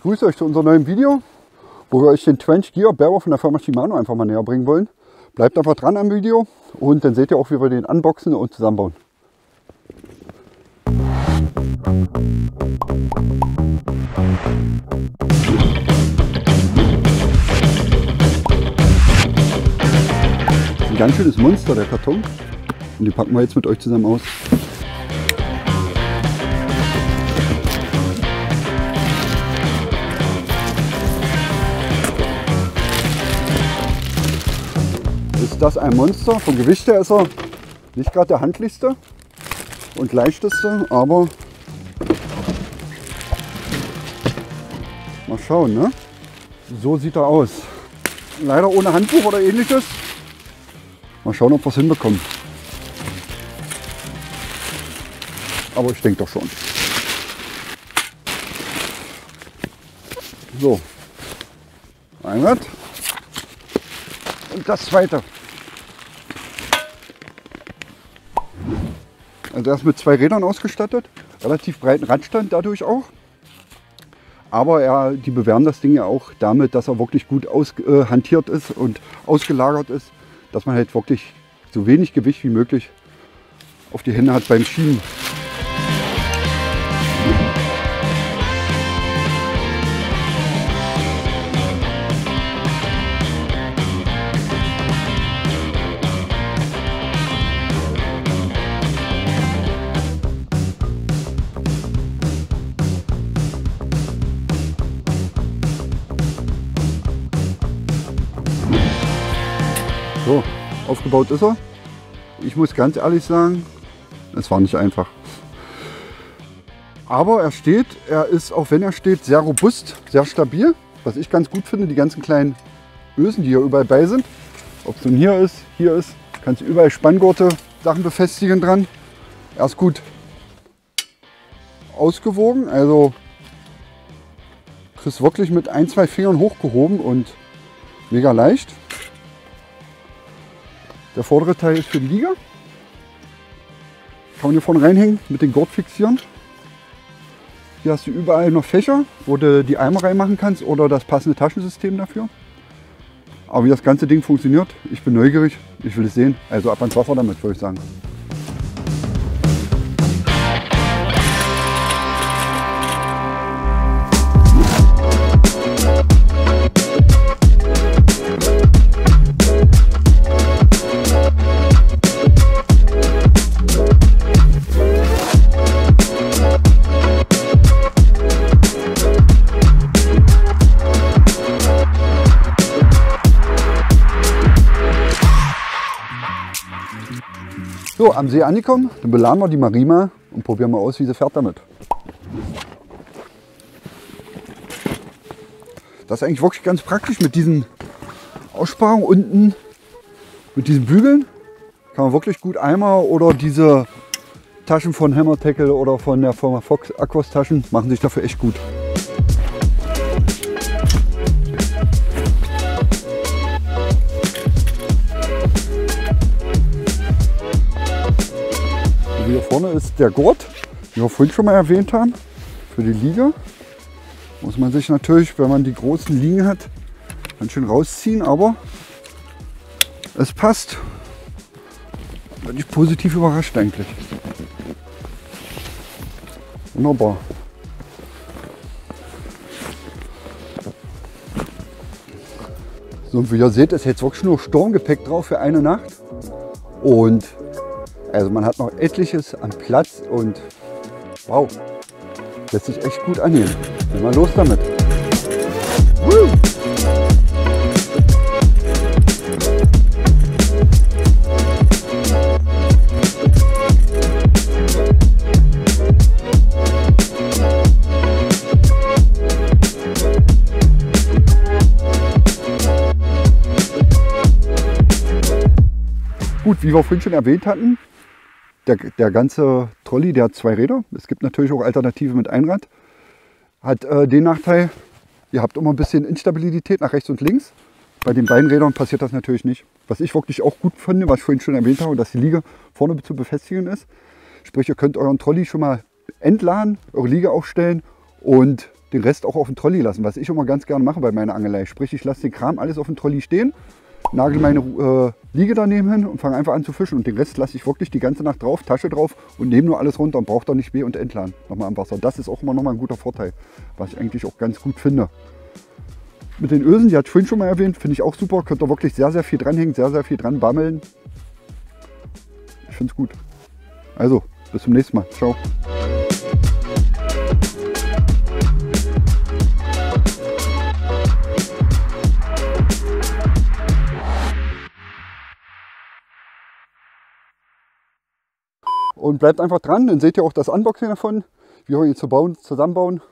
Ich grüße euch zu unserem neuen Video, wo wir euch den Trench Gear Barrow von der Firma Shimano einfach mal näher bringen wollen. Bleibt einfach dran am Video und dann seht ihr auch, wie wir den unboxen und zusammenbauen. Das ist ein ganz schönes Monster, der Karton. Und die packen wir jetzt mit euch zusammen aus. Ist das ein Monster? Vom Gewicht her ist er nicht gerade der handlichste und leichteste, aber mal schauen, ne? So sieht er aus. Leider ohne Handbuch oder ähnliches. Mal schauen, ob wir es hinbekommen. Aber ich denke doch schon. So, ein Rad und das zweite. Also er ist mit 2 Rädern ausgestattet, relativ breiten Radstand dadurch auch. Aber die bewerben das Ding ja auch damit, dass er wirklich gut hantiert ist und ausgelagert ist, dass man halt wirklich so wenig Gewicht wie möglich auf die Hände hat beim Schieben. So, aufgebaut ist er. Ich muss ganz ehrlich sagen, es war nicht einfach. Aber er ist, auch wenn er steht, sehr robust, sehr stabil. Was ich ganz gut finde, die ganzen kleinen Ösen, die hier überall bei sind. Ob es nun hier ist, kannst du überall Spanngurte, Sachen befestigen dran. Er ist gut ausgewogen, also kriegst wirklich mit 1, 2 Fingern hochgehoben und mega leicht. Der vordere Teil ist für den Lieger. Kann man hier vorne reinhängen, mit dem Gurt fixieren. Hier hast du überall noch Fächer, wo du die Eimer reinmachen kannst oder das passende Taschensystem dafür. Aber wie das ganze Ding funktioniert, ich bin neugierig, ich will es sehen. Also ab ans Wasser damit, würde ich sagen. So, am See angekommen, dann beladen wir die Marima und probieren mal aus, wie sie fährt damit. Das ist eigentlich wirklich ganz praktisch mit diesen Aussparungen unten, mit diesen Bügeln. Kann man wirklich gut Eimer oder diese Taschen von Hammer Tackle oder von der Firma Fox Aquos Taschen machen sich dafür echt gut. Hier vorne ist der Gurt, den wir vorhin schon mal erwähnt haben, für die Liege. Muss man sich natürlich, wenn man die großen Liegen hat, ganz schön rausziehen, aber es passt. Bin ich positiv überrascht eigentlich. Wunderbar. So, und wie ihr seht, ist jetzt wirklich nur Sturmgepäck drauf für eine Nacht. Und also man hat noch etliches an Platz und wow, lässt sich echt gut annehmen. Gehen wir los damit. Woo! Gut, wie wir vorhin schon erwähnt hatten, der ganze Trolley, der hat 2 Räder. Es gibt natürlich auch Alternative mit Einrad. Hat den Nachteil, ihr habt immer ein bisschen Instabilität nach rechts und links. Bei den Beinrädern passiert das natürlich nicht. Was ich wirklich auch gut finde, was ich vorhin schon erwähnt habe, dass die Liege vorne zu befestigen ist. Sprich, ihr könnt euren Trolley schon mal entladen, eure Liege aufstellen und den Rest auch auf dem Trolley lassen, was ich immer ganz gerne mache bei meiner Angelei. Sprich, ich lasse den Kram alles auf dem Trolley stehen, nagel meine Liege daneben hin und fange einfach an zu fischen. Und den Rest lasse ich wirklich die ganze Nacht drauf, Tasche drauf und nehme nur alles runter und brauche dann nicht weh und entladen nochmal am Wasser. Das ist auch immer nochmal ein guter Vorteil, was ich eigentlich auch ganz gut finde. Mit den Ösen, die hatte ich vorhin schon mal erwähnt, finde ich auch super. Könnt ihr wirklich sehr, sehr viel dranhängen, sehr, sehr viel dran bammeln. Ich finde es gut. Also, bis zum nächsten Mal. Ciao. Und bleibt einfach dran, dann seht ihr auch das Unboxing davon, wie wir ihn zusammenbauen.